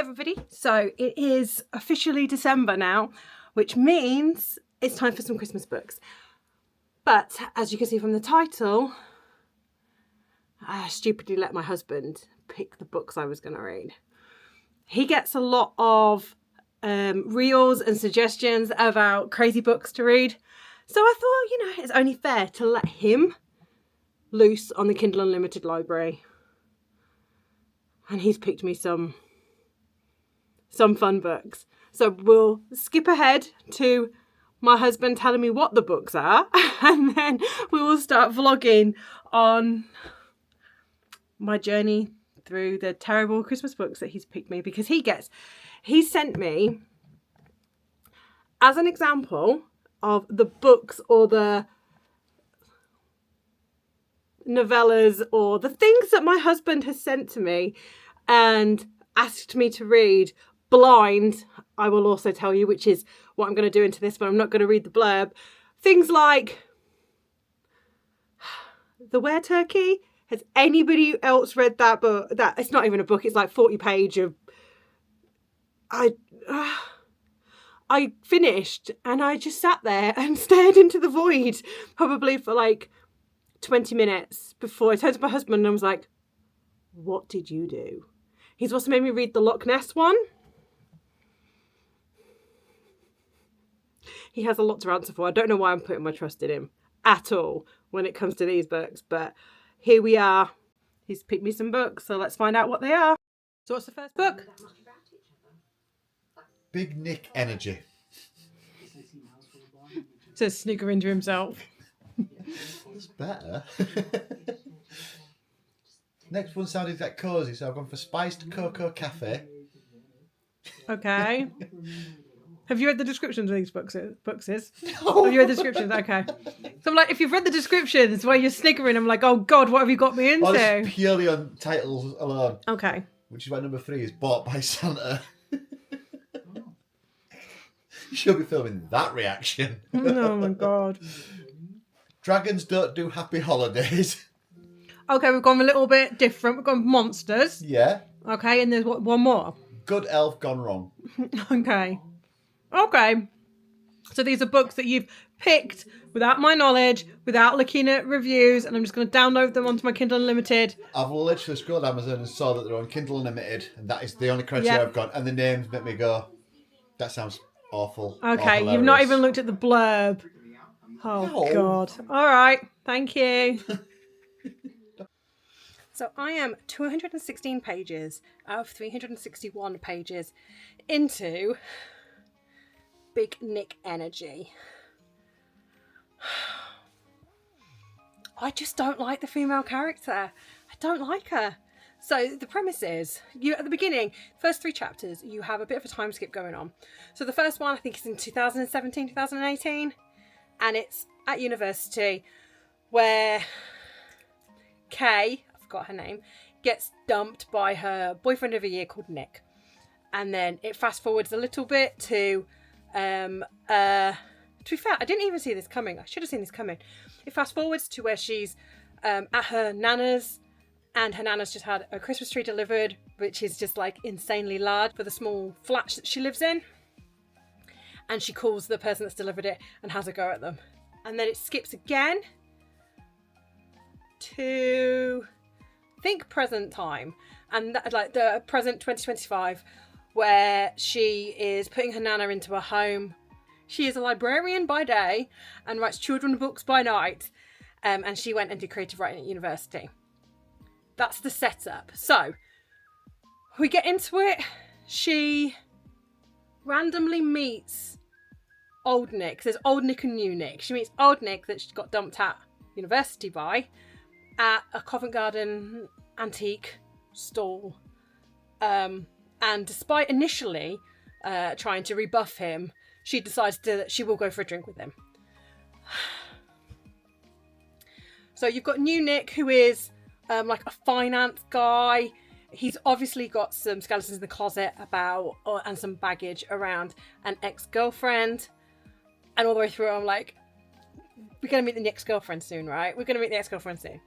everybody. So it is officially December now, which means it's time for some Christmas books. But as you can see from the title, I stupidly let my husband pick the books I was going to read. He gets a lot of reels and suggestions about crazy books to read. So I thought, it's only fair to let him loose on the Kindle Unlimited library. And he's picked me some fun books. So we'll skip ahead to my husband telling me what the books are, and then we will start vlogging on my journey through the terrible Christmas books that he's picked me, because he sent me, as an example of the books or the novellas or the things that my husband has sent to me and asked me to read blind. I will also tell you, which is what I'm going to do into this, but I'm not going to read the blurb. Things like The Were-Turkey. Has anybody else read that book? That it's not even a book. It's like 40 page of. I finished and I just sat there and stared into the void, probably for like 20 minutes before I turned to my husband and I was like, "What did you do?" He's also made me read the Loch Ness one. He has a lot to answer for. I don't know why I'm putting my trust in him at all when it comes to these books, but here we are. He's picked me some books, so let's find out what they are. So what's the first book? Big Nick Energy. Says sniggering to himself. That's better. Next one sounded like cosy, so I've gone for Spiced Cocoa Cafe. Okay. Have you read the descriptions of these books? No. Have you read the descriptions? Okay. So I'm like, if you've read the descriptions while you're sniggering, I'm like, oh God, what have you got me into? Oh, this is purely on titles alone. Okay. Which is why number 3 is Bought by Santa. You should be filming that reaction. Oh my God. Dragons Don't Do Happy Holidays. Okay, we've gone a little bit different. We've gone monsters. Yeah. Okay, and there's one more. Good Elf Gone Wrong. Okay. So these are books that you've picked without my knowledge, without looking at reviews, and I'm just going to download them onto my Kindle Unlimited. I've literally scrolled Amazon and saw that they're on Kindle Unlimited, and that is the only criteria I've got. And the names make me go, that sounds awful. Okay, you've not even looked at the blurb. Oh, no. God. All right, thank you. So I am 216 pages out of 361 pages into Big Nick Energy. I just don't like the female character. I don't like her. So the premise is, at the beginning, first 3 chapters, you have a bit of a time skip going on. So the first one, I think, is in 2017, 2018, and it's at university where Kay, I forgot her name, gets dumped by her boyfriend of a year called Nick. And then it fast forwards a little bit to be fair, I didn't even see this coming. I should have seen this coming. It fast forwards to where she's at her nana's, and her nana's just had a Christmas tree delivered, which is just like insanely large for the small flat that she lives in. And she calls the person that's delivered it and has a go at them. And then it skips again to, I think, present time. And like the present 2025, where she is putting her nana into a home. She is a librarian by day and writes children's books by night. And she went and did creative writing at university. That's the setup. So we get into it. She randomly meets old Nick. There's old Nick and new Nick. She meets old Nick that she got dumped at university by at a Covent Garden antique stall. And despite initially trying to rebuff him, she decides that she will go for a drink with him. So you've got new Nick, who is like a finance guy. He's obviously got some skeletons in the closet and some baggage around an ex-girlfriend. And all the way through, I'm like, we're going to meet the next girlfriend soon, right? We're going to meet the ex-girlfriend soon.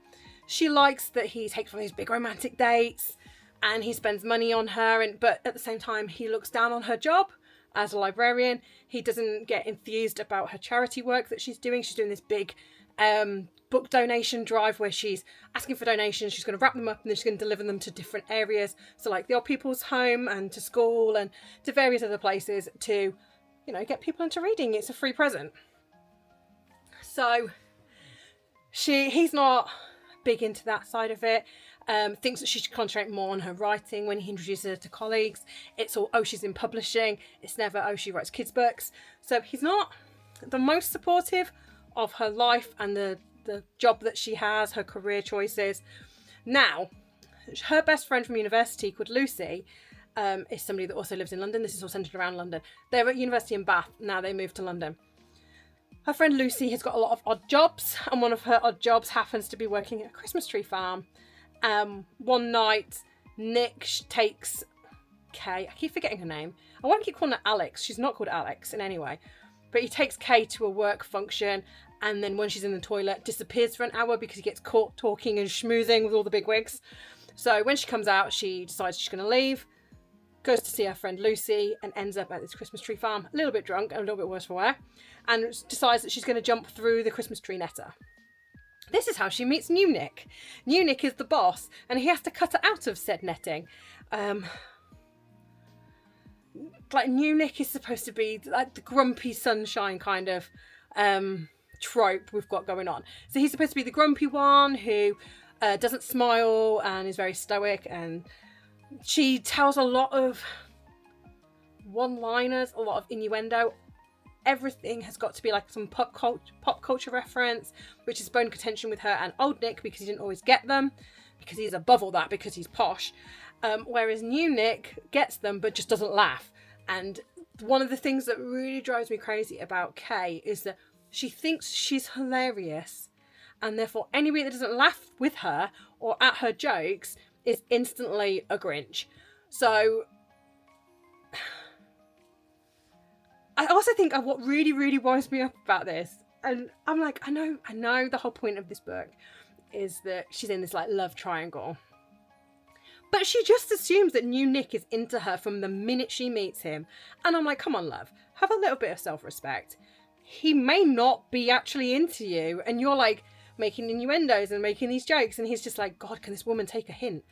She likes that he takes on these big romantic dates and he spends money on her, but at the same time he looks down on her job as a librarian. He doesn't get enthused about her charity work that she's doing. She's doing this big book donation drive where she's asking for donations. She's going to wrap them up and then she's going to deliver them to different areas, so like the old people's home and to school and to various other places to, you know, get people into reading. It's a free present. So he's not big into that side of it. Thinks that she should concentrate more on her writing. When he introduces her to colleagues, it's all, oh, she's in publishing. It's never, oh, she writes kids' books. So he's not the most supportive of her life and the job that she has, her career choices. Now, her best friend from university called Lucy is somebody that also lives in London. This is all centred around London. They're at university in Bath. Now they moved to London. Her friend Lucy has got a lot of odd jobs, and one of her odd jobs happens to be working at a Christmas tree farm. One night, Nick takes Kay. I keep forgetting her name. I want to keep calling her Alex. She's not called Alex in any way. But he takes Kay to a work function, and then when she's in the toilet, disappears for an hour because he gets caught talking and schmoozing with all the bigwigs. So when she comes out, she decides she's going to leave, goes to see her friend Lucy, and ends up at this Christmas tree farm, a little bit drunk and a little bit worse for wear, and decides that she's going to jump through the Christmas tree netter. This is how she meets New Nick. New Nick is the boss, and he has to cut her out of said netting. Like, New Nick is supposed to be like the grumpy sunshine kind of trope we've got going on. So he's supposed to be the grumpy one who doesn't smile and is very stoic, and she tells a lot of one-liners, a lot of innuendo. Everything has got to be like some pop culture reference, which is bone contention with her and old Nick because he didn't always get them, because he's above all that because he's posh. Whereas New Nick gets them but just doesn't laugh. And one of the things that really drives me crazy about Kay is that she thinks she's hilarious, and therefore anybody that doesn't laugh with her or at her jokes is instantly a Grinch. So I also think what really, really winds me up about this, and I'm like, I know the whole point of this book is that she's in this like love triangle. But she just assumes that New Nick is into her from the minute she meets him. And I'm like, come on, love, have a little bit of self-respect. He may not be actually into you, and you're like making innuendos and making these jokes, and he's just like, God, can this woman take a hint?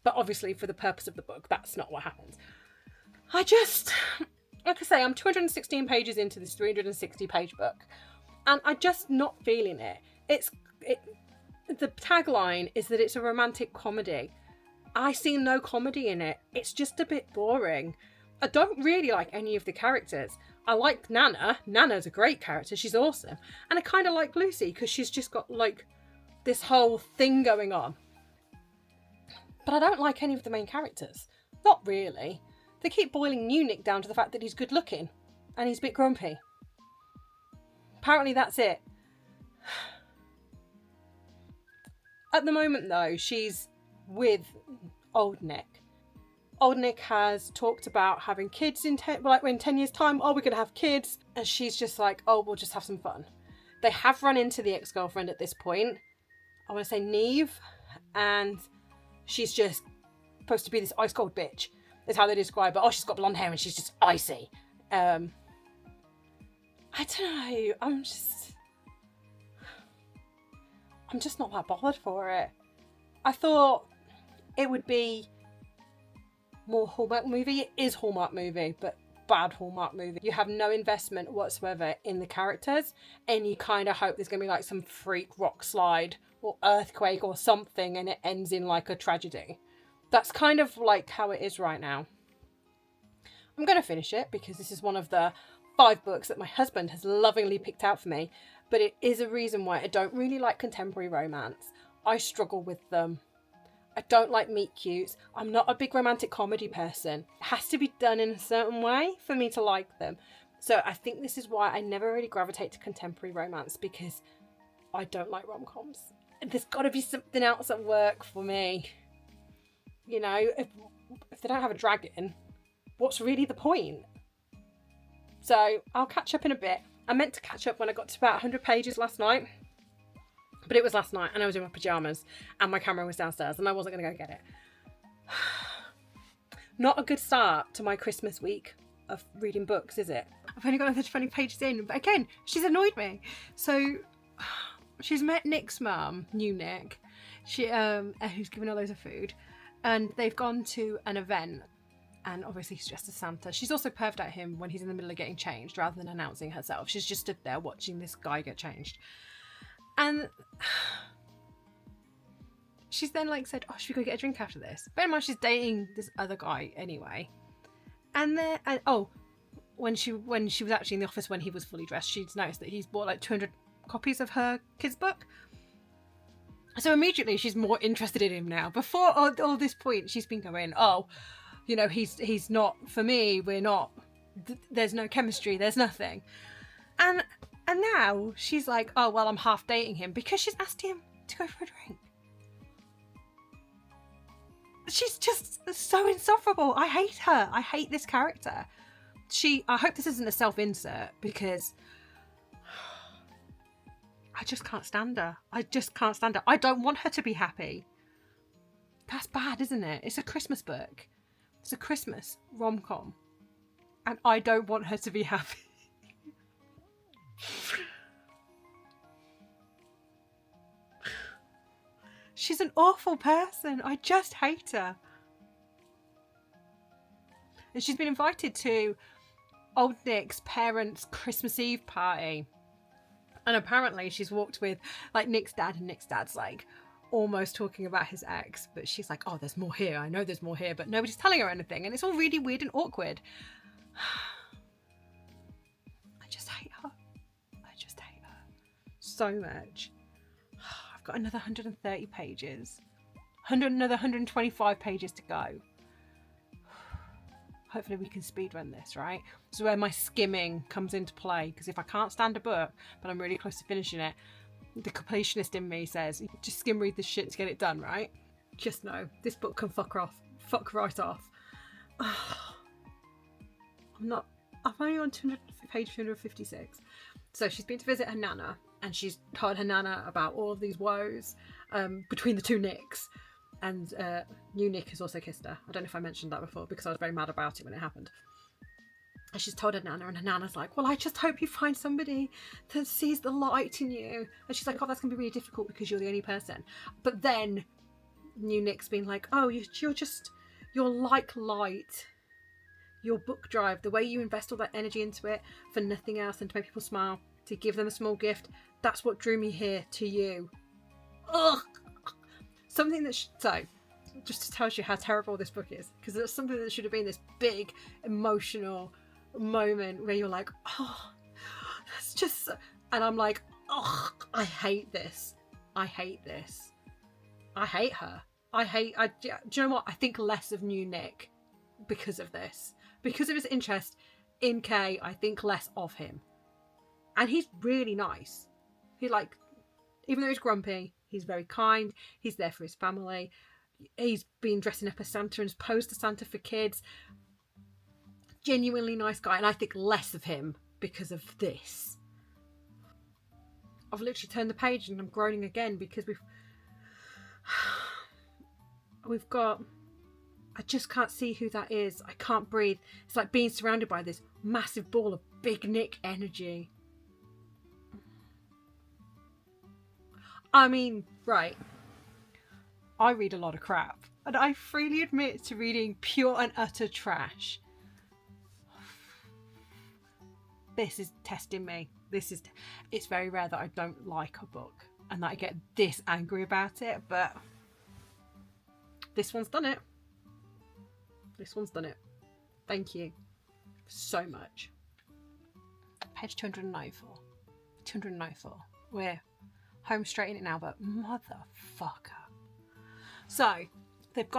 But obviously, for the purpose of the book, that's not what happens. Like I say, I'm 216 pages into this 360-page book, and I'm just not feeling it. The tagline is that it's a romantic comedy. I see no comedy in it. It's just a bit boring. I don't really like any of the characters. I like Nana. Nana's a great character. She's awesome. And I kind of like Lucy because she's just got like this whole thing going on. But I don't like any of the main characters. Not really. They keep boiling New Nick down to the fact that he's good looking and he's a bit grumpy. Apparently that's it. At the moment though, she's with old Nick. Old Nick has talked about having kids in 10 years time. Oh, we're going to have kids. And she's just like, oh, we'll just have some fun. They have run into the ex-girlfriend at this point. I want to say Neve. And she's just supposed to be this ice cold bitch. Is how they describe her. Oh, she's got blonde hair and she's just icy. I don't know. I'm just not that bothered for it. I thought it would be more Hallmark movie. It is Hallmark movie, but bad Hallmark movie. You have no investment whatsoever in the characters, and you kind of hope there's going to be like some freak rock slide or earthquake or something, and it ends in like a tragedy. That's kind of like how it is right now. I'm going to finish it because this is one of the 5 books that my husband has lovingly picked out for me, but it is a reason why I don't really like contemporary romance. I struggle with them. I don't like meet cutes. I'm not a big romantic comedy person. It has to be done in a certain way for me to like them. So I think this is why I never really gravitate to contemporary romance, because I don't like rom-coms. There's got to be something else at work for me. You know, if they don't have a dragon, what's really the point? So I'll catch up in a bit. I meant to catch up when I got to about 100 pages last night. But it was last night and I was in my pyjamas and my camera was downstairs and I wasn't going to go get it. Not a good start to my Christmas week of reading books, is it? I've only got another 20 pages in, but again, she's annoyed me. So she's met Nick's mum, new Nick, who's given her loads of food, and they've gone to an event, and obviously she's dressed as Santa. She's also perved at him when he's in the middle of getting changed rather than announcing herself. She's just stood there watching this guy get changed. And she's then like said, oh, should we go get a drink after this? Bear in mind she's dating this other guy anyway. And then, when she was actually in the office when he was fully dressed, she'd noticed that he's bought like 200 copies of her kids' book. So immediately she's more interested in him now. Before all this point, she's been going, oh, you know, he's not for me. We're not. There's no chemistry. There's nothing. And now she's like, oh well, I'm half dating him because she's asked him to go for a drink. She's just so insufferable. I hate her. I hate this character. I hope this isn't a self-insert because I just can't stand her. I just can't stand her. I don't want her to be happy. That's bad, isn't it? It's a Christmas book. It's a Christmas rom-com. And I don't want her to be happy. She's an awful person. I just hate her. And she's been invited to old Nick's parents' Christmas Eve party. And apparently she's walked with like Nick's dad, and Nick's dad's like almost talking about his ex. But she's like, oh, there's more here. I know there's more here. But nobody's telling her anything. And it's all really weird and awkward. I just hate her. I just hate her so much. I've got another 130 pages. Another 125 pages to go. Hopefully we can speedrun this, right? This is where my skimming comes into play, because if I can't stand a book, but I'm really close to finishing it, the completionist in me says, just skim read this shit to get it done, right? Just know, this book can fuck right off. I'm only on page 256. So she's been to visit her nana, and she's told her nana about all of these woes between the two Nicks. And new Nick has also kissed her. I don't know if I mentioned that before because I was very mad about it when it happened. And she's told her nana, and her nana's like, well, I just hope you find somebody that sees the light in you. And she's like, oh, that's going to be really difficult because you're the only person. But then new Nick's been like, oh, you're like light. Your book drive, the way you invest all that energy into it for nothing else than to make people smile, to give them a small gift, that's what drew me here to you. Ugh. Something that so just tells you how terrible this book is, because it's something that should have been this big emotional moment where you're like, oh, that's just, and I'm like, oh, I hate this. I hate this. I hate her. Do you know what? I think less of new Nick because of this. Because of his interest in Kay, I think less of him. And he's really nice. He even though he's grumpy, he's very kind. He's there for his family. He's been dressing up as Santa and has posed as Santa for kids. Genuinely nice guy. And I think less of him because of this. I've literally turned the page and I'm groaning again because we've got... I just can't see who that is. I can't breathe. It's like being surrounded by this massive ball of Big Nick energy. I mean, right. I read a lot of crap, and I freely admit to reading pure and utter trash. This is testing me. It's very rare that I don't like a book and that I get this angry about it, but this one's done it. This one's done it. Thank you so much. Page 294. 294. We're home straight in it now, but motherfucker. So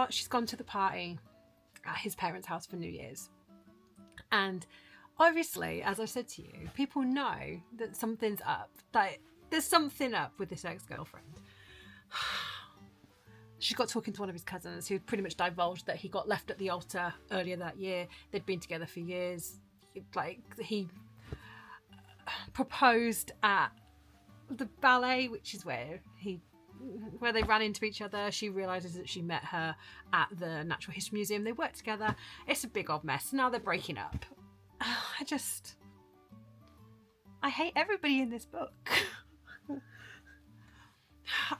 she's gone to the party at his parents' house for New Year's. And obviously, as I said to you, people know that something's up. That there's something up with this ex-girlfriend. She got talking to one of his cousins who pretty much divulged that he got left at the altar earlier that year. They'd been together for years. He proposed at the ballet, which is where he where they ran into each other. She realises that she met her at the Natural History Museum. They work together. It's a big old mess. Now they're breaking up. I hate everybody in this book.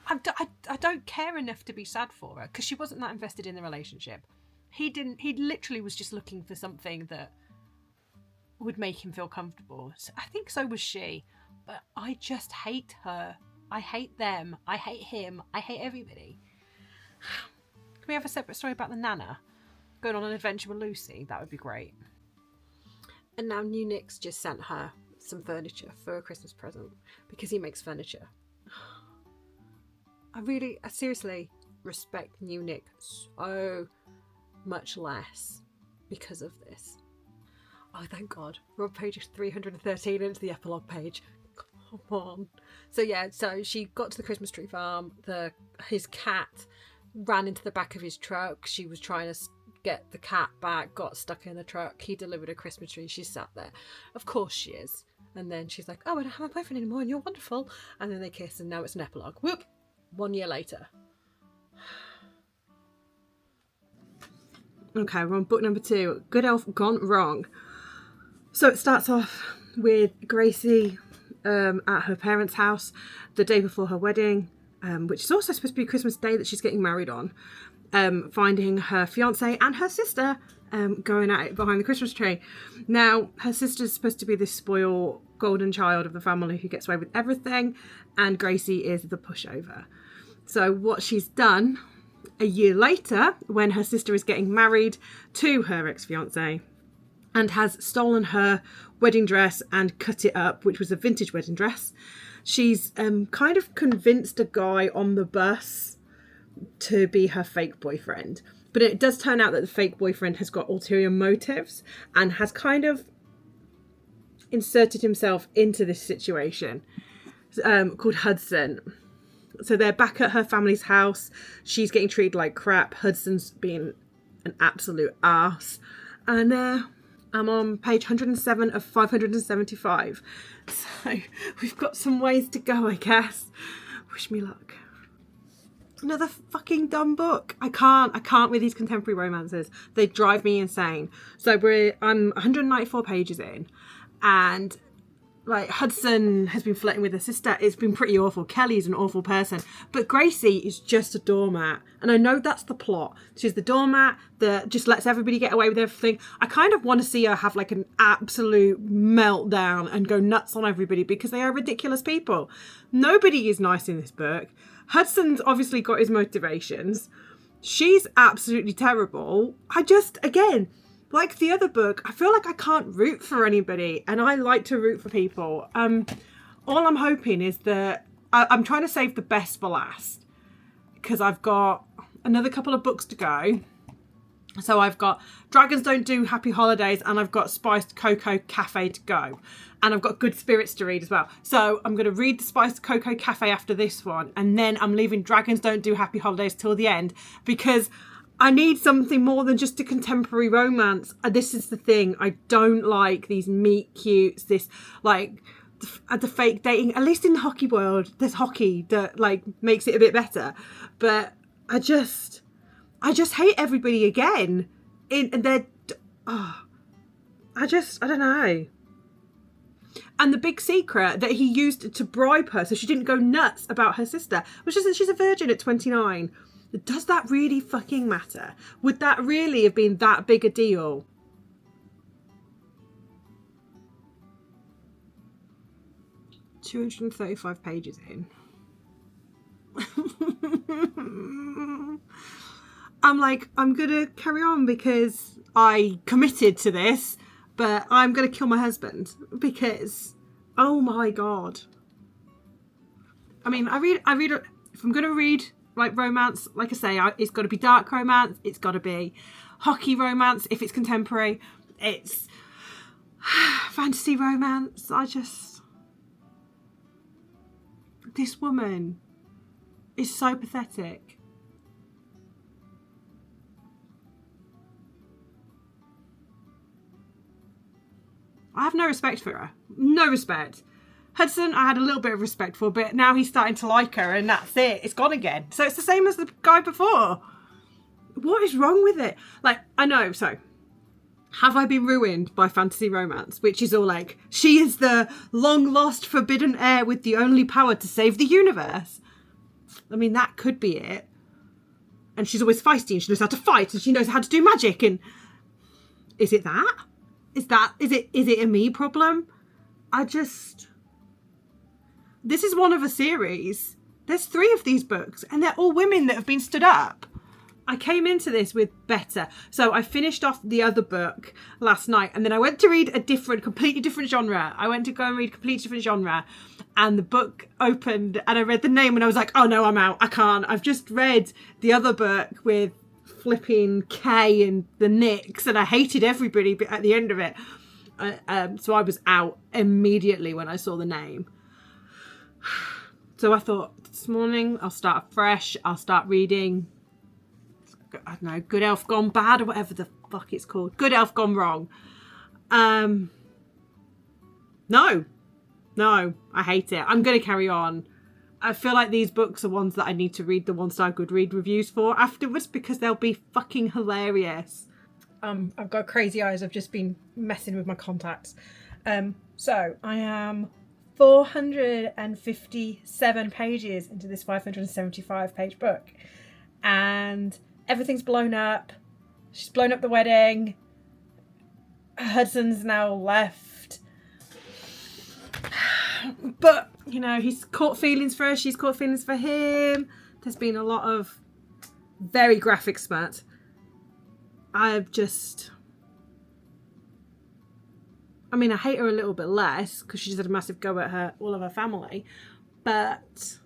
I don't care enough to be sad for her, because she wasn't that invested in the relationship. He literally was just looking for something that would make him feel comfortable. So I think so was she. But I just hate her. I hate them. I hate him. I hate everybody. Can we have a separate story about the Nana going on an adventure with Lucy? That would be great. And now New Nick's just sent her some furniture for a Christmas present, because he makes furniture. I seriously respect New Nick so much less because of this. Oh, thank God. We're on page 313 into the epilogue page. Come on. So she got to the Christmas tree farm. His cat ran into the back of his truck. She was trying to get the cat back, got stuck in the truck. He delivered a Christmas tree. She sat there. Of course she is. And then she's like, oh, I don't have my boyfriend anymore and you're wonderful. And then they kiss and now it's an epilogue. Whoop! 1 year later. Okay, we're on book number 2. Good Elf Gone Wrong. So it starts off with Gracie at her parents' house the day before her wedding, which is also supposed to be Christmas Day that she's getting married on, finding her fiance and her sister going at it behind the Christmas tree. Now, her sister's supposed to be this spoiled golden child of the family who gets away with everything, and Gracie is the pushover. So what she's done a year later, when her sister is getting married to her ex-fiance, and has stolen her wedding dress and cut it up, which was a vintage wedding dress, she's kind of convinced a guy on the bus to be her fake boyfriend. But it does turn out that the fake boyfriend has got ulterior motives and has kind of inserted himself into this situation, called Hudson. So they're back at her family's house. She's getting treated like crap. Hudson's being an absolute arse. And I'm on page 107 of 575. So we've got some ways to go, I guess. Wish me luck. Another fucking dumb book. I can't with these contemporary romances. They drive me insane. So I'm 194 pages in, and like Hudson has been flirting with her sister. It's been pretty awful. Kelly's an awful person, but Gracie is just a doormat, and I know that's the plot. She's the doormat that just lets everybody get away with everything. I kind of want to see her have like an absolute meltdown and go nuts on everybody, because they are ridiculous people. Nobody is nice in this book. Hudson's obviously got his motivations. She's absolutely terrible. Again, like the other book, I feel like I can't root for anybody, and I like to root for people. All I'm hoping is that I'm trying to save the best for last, because I've got another couple of books to go. So I've got Dragons Don't Do Happy Holidays, and I've got Spiced Cocoa Cafe to go. And I've got Good Spirits to read as well. So I'm going to read the Spiced Cocoa Cafe after this one, and then I'm leaving Dragons Don't Do Happy Holidays till the end, because I need something more than just a contemporary romance. This is the thing. I don't like these meet cutes, this like the fake dating. At least in the hockey world, there's hockey that like makes it a bit better. But I just hate everybody again. I don't know. And the big secret that he used to bribe her so she didn't go nuts about her sister, which is that she's a virgin at 29. Does that really fucking matter? Would that really have been that big a deal? ...235 pages in. I'm like, I'm going to carry on because I committed to this, but I'm going to kill my husband because, oh my God. I mean, I read, if I'm going to read like romance, like I say, it's got to be dark romance. It's got to be hockey romance. If it's contemporary, it's fantasy romance. This woman is so pathetic. I have no respect for her. No respect. Hudson, I had a little bit of respect for, but now he's starting to like her, and that's it. It's gone again. So it's the same as the guy before. What is wrong with it? Like, I know, so... Have I been ruined by fantasy romance? Which is all like, she is the long-lost forbidden heir with the only power to save the universe. I mean, that could be it. And she's always feisty, and she knows how to fight, and she knows how to do magic, and... Is it that? Is it a me problem? This is one of a series. There's 3 of these books, and they're all women that have been stood up. I came into this with better. So I finished off the other book last night, and then I went to read completely different genre. I went to go and read a completely different genre, and the book opened, and I read the name, and I was like, oh no, I'm out. I can't. I've just read the other book with flipping Kay and the Knicks, and I hated everybody at the end of it. So I was out immediately when I saw the name. So I thought, this morning I'll start afresh. I'll start reading, I don't know, Good Elf Gone Bad, or whatever the fuck it's called. Good Elf Gone Wrong. No, I hate it. I'm going to carry on. I feel like these books are ones that I need to read the one-star Goodread reviews for afterwards, because they'll be fucking hilarious. I've got crazy eyes. I've just been messing with my contacts. So I am 457 pages into this 575 page book, and everything's blown up. She's blown up the wedding. Hudson's now left. But, you know, he's caught feelings for her. She's caught feelings for him. There's been a lot of very graphic smut. I hate her a little bit less because she's had a massive go at all of her family. But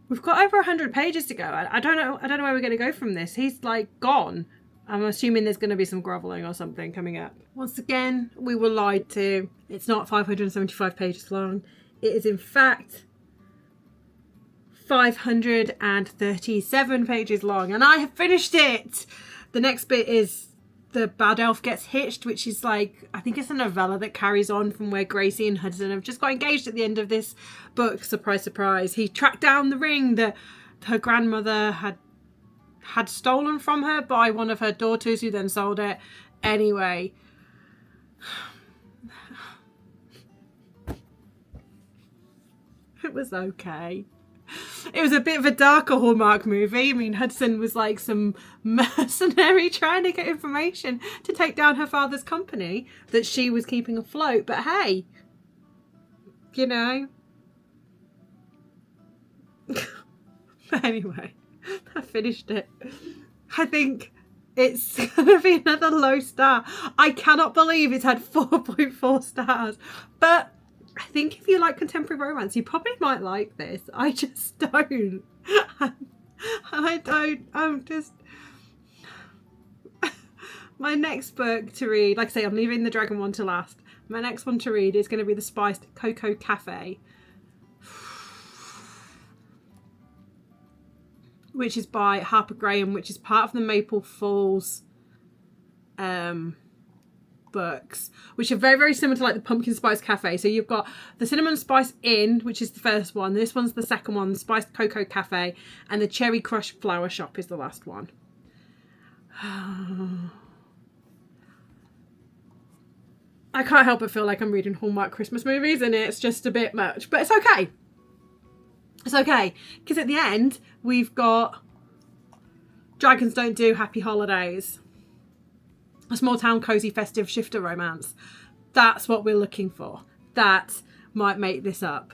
we've got over 100 pages to go. I don't know where we're going to go from this. He's like gone. I'm assuming there's going to be some grovelling or something coming up. Once again, we were lied to. It's not 575 pages long. It is in fact 537 pages long, and I have finished it. The next bit is the bad elf gets hitched, which is like, I think it's a novella that carries on from where Gracie and Hudson have just got engaged at the end of this book. Surprise, surprise. He tracked down the ring that her grandmother had stolen from her by one of her daughters, who then sold it. Anyway, it was okay. It was a bit of a darker Hallmark movie. I mean, Hudson was like some mercenary trying to get information to take down her father's company that she was keeping afloat. But hey, you know. Anyway, I finished it. I think it's going to be another low star. I cannot believe it's had 4.4 stars. But I think if you like contemporary romance, you probably might like this. I just don't. I'm just... My next book to read, like I say, I'm leaving the Dragon one to last. My next one to read is going to be The Spiced Cocoa Cafe, which is by Harper Graham, which is part of the Maple Falls books, which are very, very similar to like the Pumpkin Spice Cafe. So you've got the Cinnamon Spice Inn, which is the first one. This one's the second one, the Spiced Cocoa Cafe, and the Cherry Crush Flower Shop is the last one. I can't help but feel like I'm reading Hallmark Christmas movies, and it's just a bit much, but it's okay. It's okay, because at the end, we've got Dragons Don't Do Happy Holidays. A small town, cozy, festive shifter romance. That's what we're looking for. That might make this up.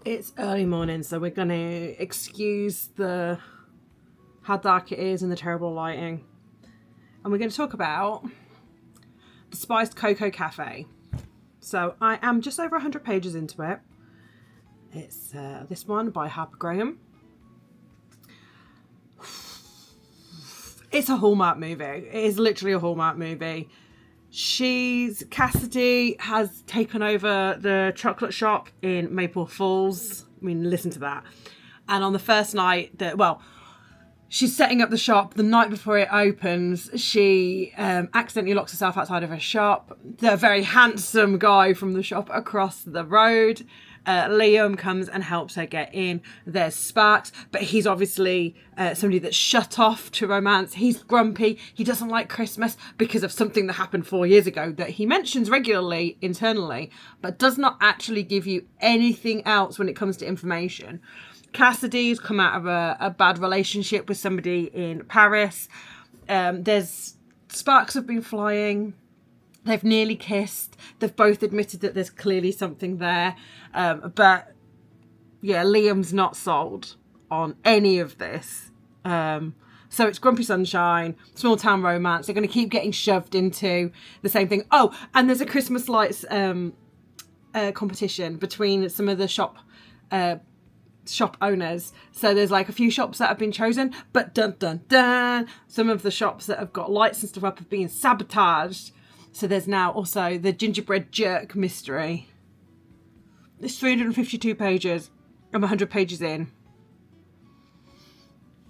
It's early morning, so we're going to excuse how dark it is and the terrible lighting. And we're going to talk about The Spiced Cocoa Cafe. So I am just over 100 pages into it. It's this one by Harper Graham. It's a Hallmark movie. It is literally a Hallmark movie. Cassidy has taken over the chocolate shop in Maple Falls. I mean, listen to that. And on the first night she's setting up the shop. The night before it opens, she accidentally locks herself outside of her shop. The very handsome guy from the shop across the road, Liam, comes and helps her get in. There's sparks, but he's obviously somebody that's shut off to romance. He's grumpy. He doesn't like Christmas because of something that happened 4 years ago that he mentions regularly internally, but does not actually give you anything else when it comes to information. Cassidy's come out of a bad relationship with somebody in Paris. There's sparks have been flying. They've nearly kissed. They've both admitted that there's clearly something there. But yeah, Liam's not sold on any of this. So it's Grumpy Sunshine, small town romance. They're going to keep getting shoved into the same thing. Oh, and there's a Christmas lights competition between some of the shop owners. So there's like a few shops that have been chosen, but dun dun dun, some of the shops that have got lights and stuff up have been sabotaged. So there's now also the gingerbread jerk mystery. It's 352 pages. I'm 100 pages in.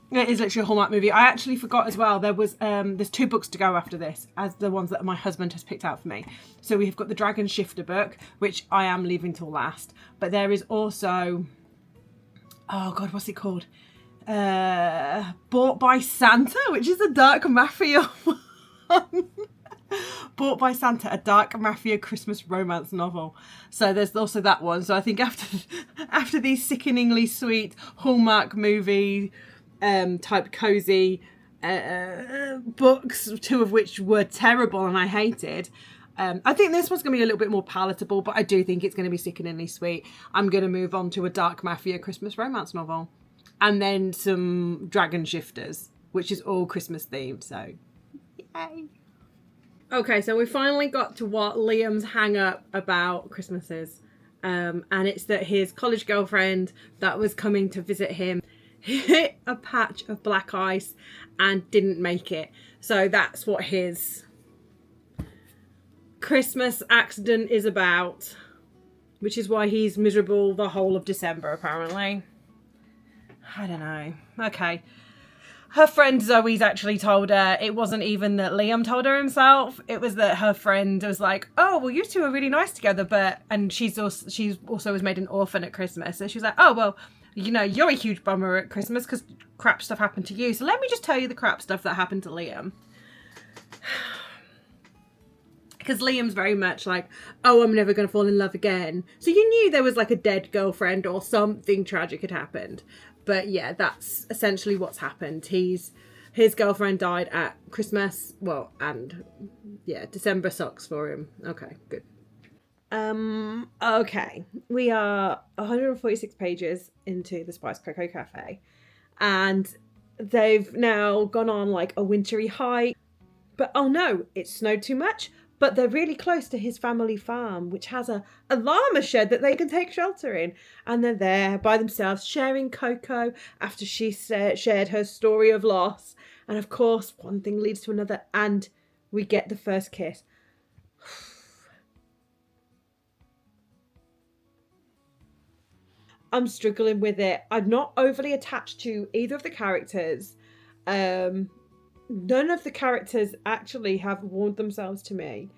It is literally a Hallmark movie. I actually forgot as well, there's 2 books to go after this, as the ones that my husband has picked out for me. So we have got the Dragon Shifter book, which I am leaving till last. But there is also, oh God, what's it called? Bought by Santa, which is a dark mafia one. Bought by Santa, a dark mafia Christmas romance novel. So there's also that one. So I think after these sickeningly sweet Hallmark movie type cozy books, 2 of which were terrible and I hated, I think this one's going to be a little bit more palatable, but I do think it's going to be sickeningly sweet. I'm going to move on to a dark mafia Christmas romance novel. And then some Dragon Shifters, which is all Christmas themed. So, yay. Okay, so we finally got to what Liam's hang up about Christmas is. And it's that his college girlfriend that was coming to visit him hit a patch of black ice and didn't make it. So that's what his Christmas accident is about, which is why he's miserable the whole of December, apparently. I don't know. Okay. Her friend Zoe's actually told her it wasn't even that Liam told her himself. It was that her friend was like, oh, well, you two are really nice together. And she's also was made an orphan at Christmas. So she's like, oh, well, you know, you're a huge bummer at Christmas because crap stuff happened to you. So let me just tell you the crap stuff that happened to Liam. Because Liam's very much like, oh, I'm never going to fall in love again. So you knew there was like a dead girlfriend or something tragic had happened. But yeah, that's essentially what's happened. His girlfriend died at Christmas. Well, and yeah, December sucks for him. Okay, good. Okay. We are 146 pages into the Spice Cocoa Cafe. And they've now gone on like a wintry hike. But oh no, it snowed too much. But they're really close to his family farm, which has a llama shed that they can take shelter in. And they're there by themselves, sharing cocoa after she shared her story of loss. And of course, one thing leads to another, and we get the first kiss. I'm struggling with it. I'm not overly attached to either of the characters. None of the characters actually have warmed themselves to me.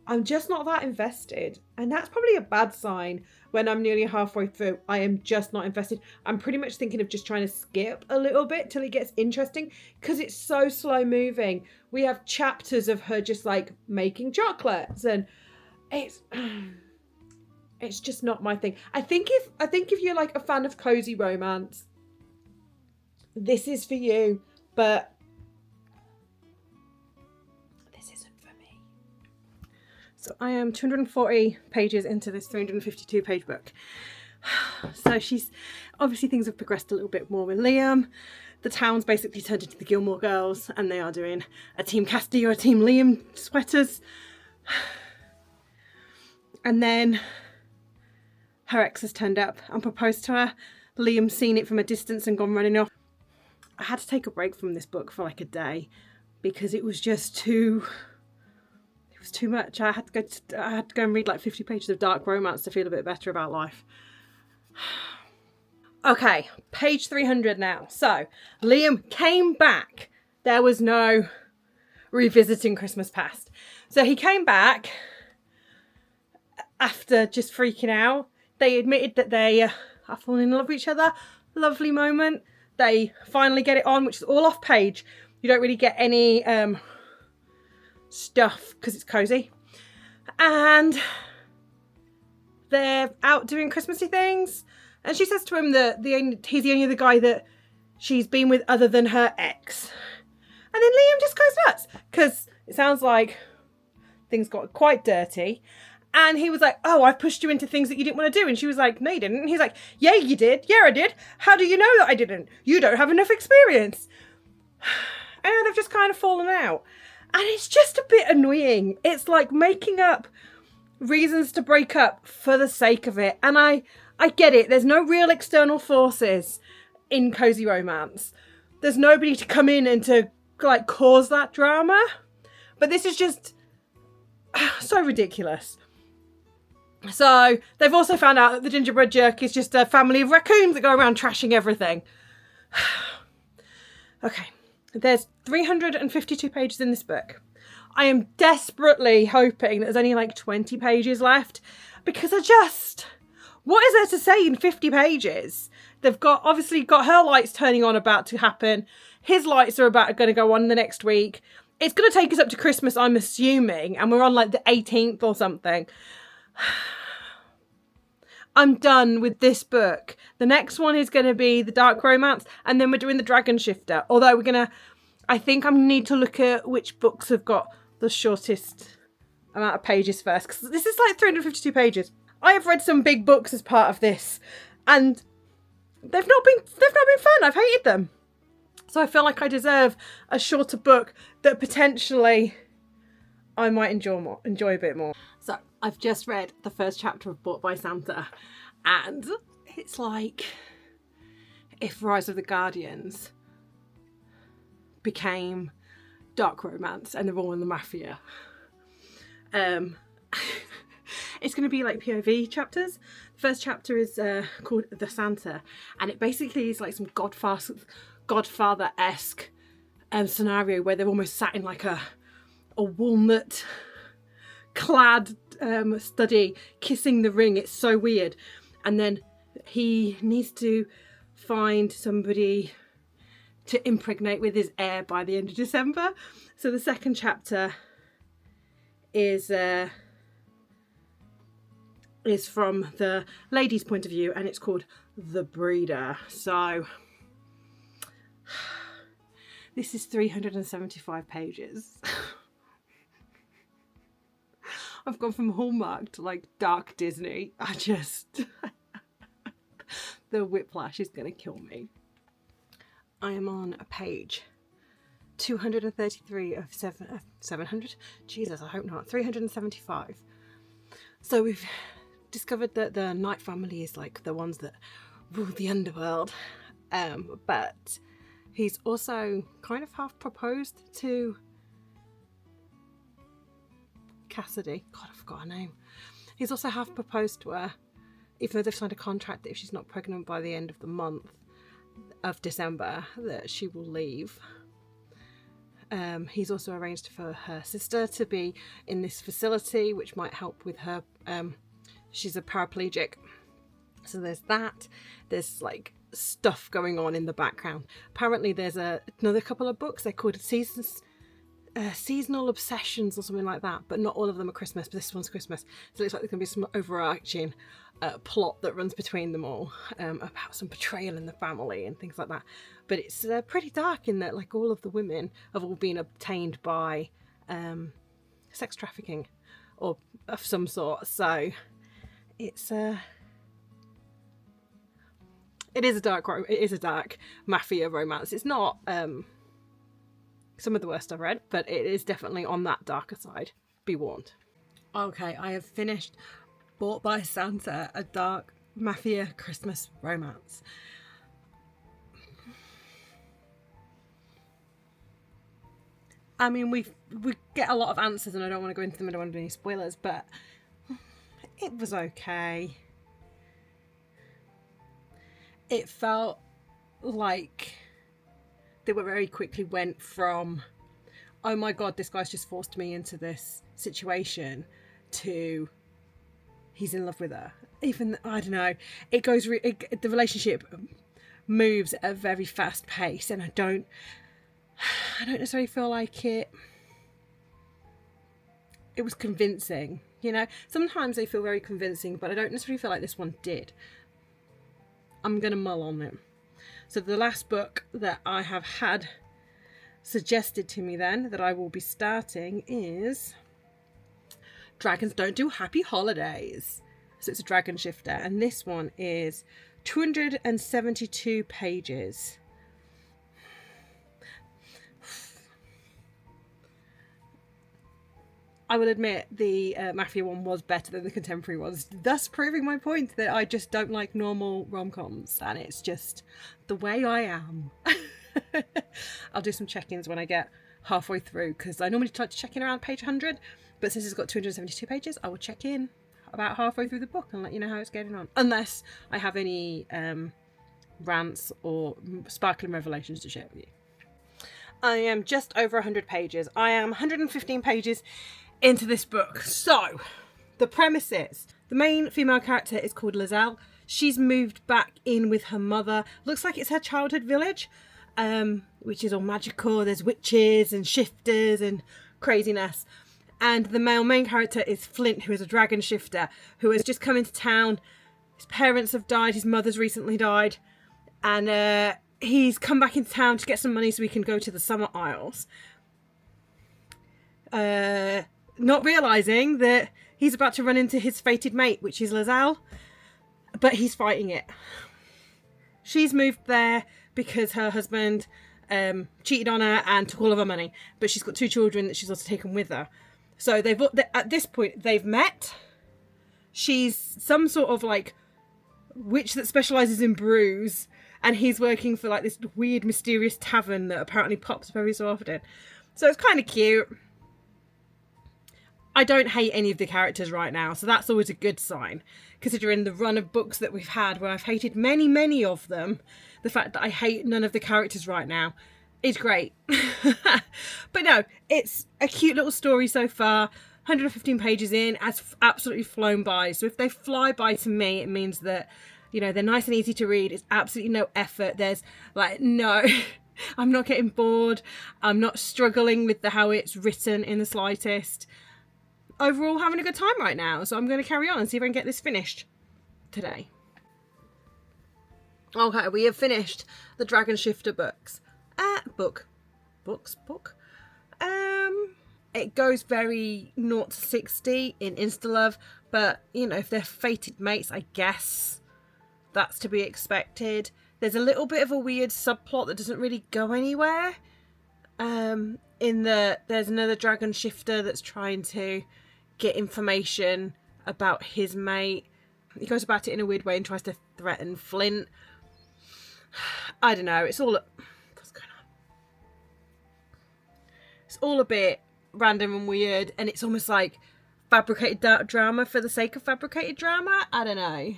I'm just not that invested. And that's probably a bad sign when I'm nearly halfway through. I am just not invested. I'm pretty much thinking of just trying to skip a little bit till it gets interesting because it's so slow moving. We have chapters of her just like making chocolates and it's just not my thing. I think if you're like a fan of cozy romance, this is for you, but so I am 240 pages into this 352 page book. So obviously things have progressed a little bit more with Liam. The town's basically turned into the Gilmore Girls and they are doing a Team Cassidy or a Team Liam sweaters. And then her ex has turned up and proposed to her. Liam's seen it from a distance and gone running off. I had to take a break from this book for like a day because it was just too much. I had to go and read like 50 pages of dark romance to feel a bit better about life. Okay, page 300 now. So, Liam came back. There was no revisiting Christmas Past. So he came back after just freaking out. They admitted that they are falling in love with each other. Lovely moment. They finally get it on, which is all off page. You don't really get any stuff because it's cozy. And they're out doing Christmassy things. And she says to him that he's the only other guy that she's been with other than her ex. And then Liam just goes nuts because it sounds like things got quite dirty. And he was like, oh, I've pushed you into things that you didn't want to do. And she was like, no, you didn't. And he's like, yeah, you did. Yeah, I did. How do you know that I didn't? You don't have enough experience. And they've just kind of fallen out. And it's just a bit annoying. It's like making up reasons to break up for the sake of it. And I get it. There's no real external forces in cozy romance. There's nobody to come in and to like cause that drama. But this is just so ridiculous. So they've also found out that the gingerbread jerk is just a family of raccoons that go around trashing everything. Okay, there's 352 pages in this book. I am desperately hoping that there's only like 20 pages left because what is there to say in 50 pages? They've obviously got her lights turning on about to happen. His lights are going to go on the next week. It's going to take us up to Christmas, I'm assuming, and we're on like the 18th or something. I'm done with this book. The next one is going to be the dark romance, and then we're doing the Dragon Shifter. Although I think I need to look at which books have got the shortest amount of pages first, because this is like 352 pages. I have read some big books as part of this, and they've not been fun. I've hated them. So I feel like I deserve a shorter book that potentially I might enjoy a bit more. So I've just read the first chapter of Bought by Santa, and it's like if Rise of the Guardians became dark romance and they're all in the mafia. It's going to be like POV chapters. The first chapter is called The Santa, and it basically is like some Godfather-esque scenario where they're almost sat in like a walnut clad study kissing the ring. It's so weird. And then he needs to find somebody to impregnate with his heir by the end of December. So the second chapter is from the lady's point of view, and it's called The Breeder. So this is 375 pages. I've gone from Hallmark to like dark Disney. The whiplash is going to kill me. I am on a page 233 of 700. Jesus, I hope not. 375. So we've discovered that the Knight family is like the ones that rule the underworld. But he's also kind of half proposed to Cassidy. God, I forgot her name. He's also half proposed to her, even though they've signed a contract that if she's not pregnant by the end of the month of December, that she will leave. He's also arranged for her sister to be in this facility, which might help with her. She's a paraplegic. So there's that. There's like stuff going on in the background. Apparently there's another couple of books. They're called Seasonal Obsessions or something like that, but not all of them are Christmas, but this one's Christmas. So it looks like there's going to be some overarching plot that runs between them all, about some betrayal in the family and things like that. But it's pretty dark in that like all of the women have all been obtained by sex trafficking or of some sort. So it is a dark mafia romance. It's not some of the worst I've read, but it is definitely on that darker side. Be warned. Okay, I have finished Bought by Santa, a dark mafia Christmas romance. I mean, we get a lot of answers, and I don't want to go into them. I don't want to do any spoilers, but it was okay. it felt like they were very quickly went from, oh my god, this guy's just forced me into this situation, to he's in love with her. Even, I don't know, it goes, the relationship moves at a very fast pace, and I don't necessarily feel like it was convincing, you know. Sometimes they feel very convincing, but I don't necessarily feel like this one did. I'm gonna mull on it. So the last book that I have had suggested to me then, that I will be starting, is Dragons Don't Do Happy Holidays. So it's a dragon shifter, and this one is 272 pages. I will admit the Mafia one was better than the contemporary ones, thus proving my point that I just don't like normal rom-coms, and it's just the way I am. I'll do some check-ins when I get halfway through, because I normally try to check in around page 100, but since it's got 272 pages, I will check in about halfway through the book and let you know how it's getting on, unless I have any rants or sparkling revelations to share with you. I am just over 100 pages. I am 115 pages into this book. So, the premise is, the main female character is called Lizelle. She's moved back in with her mother. Looks like it's her childhood village, which is all magical. There's witches and shifters and craziness. And the main character is Flint, who is a dragon shifter, who has just come into town. His parents have died. His mother's recently died. And he's come back into town to get some money so he can go to the Summer Isles. Not realising that he's about to run into his fated mate, which is Lizelle, but he's fighting it. She's moved there because her husband cheated on her and took all of her money, but she's got 2 children that she's also taken with her. So at this point they've met. She's some sort of like witch that specialises in brews, and he's working for like this weird mysterious tavern that apparently pops up every so often. So it's kind of cute. I don't hate any of the characters right now, so that's always a good sign. Considering the run of books that we've had where I've hated many, many of them, the fact that I hate none of the characters right now is great. But no, it's a cute little story so far. 115 pages in, has absolutely flown by. So if they fly by to me, it means that, you know, they're nice and easy to read. It's absolutely no effort. There's like, no, I'm not getting bored. I'm not struggling with how it's written in the slightest. Overall, having a good time right now. So I'm going to carry on and see if I can get this finished today. Okay, we have finished the Dragon Shifter books. Book. It goes very 0 to 60 in Instalove, but, you know, if they're fated mates, I guess that's to be expected. There's a little bit of a weird subplot that doesn't really go anywhere. In that there's another dragon shifter that's trying to get information about his mate. He goes about it in a weird way and tries to threaten Flint. I don't know. It's all... What's going on? It's all a bit random and weird, and it's almost like fabricated drama for the sake of fabricated drama. I don't know.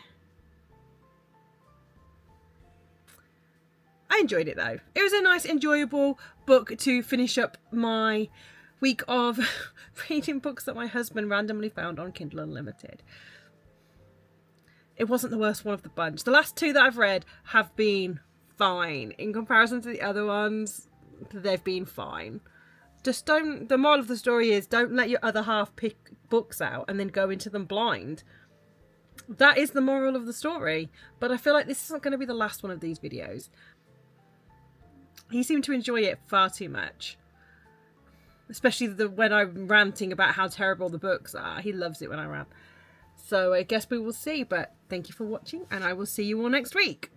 I enjoyed it though. It was a nice, enjoyable book to finish up my week of reading books that my husband randomly found on Kindle Unlimited. It wasn't the worst one of the bunch. The last 2 that I've read have been fine. In comparison to the other ones, they've been fine. Just don't... The moral of the story is, don't let your other half pick books out and then go into them blind. That is the moral of the story. But I feel like this isn't going to be the last one of these videos. He seemed to enjoy it far too much. Especially when I'm ranting about how terrible the books are. He loves it when I rant. So I guess we will see. But thank you for watching, and I will see you all next week.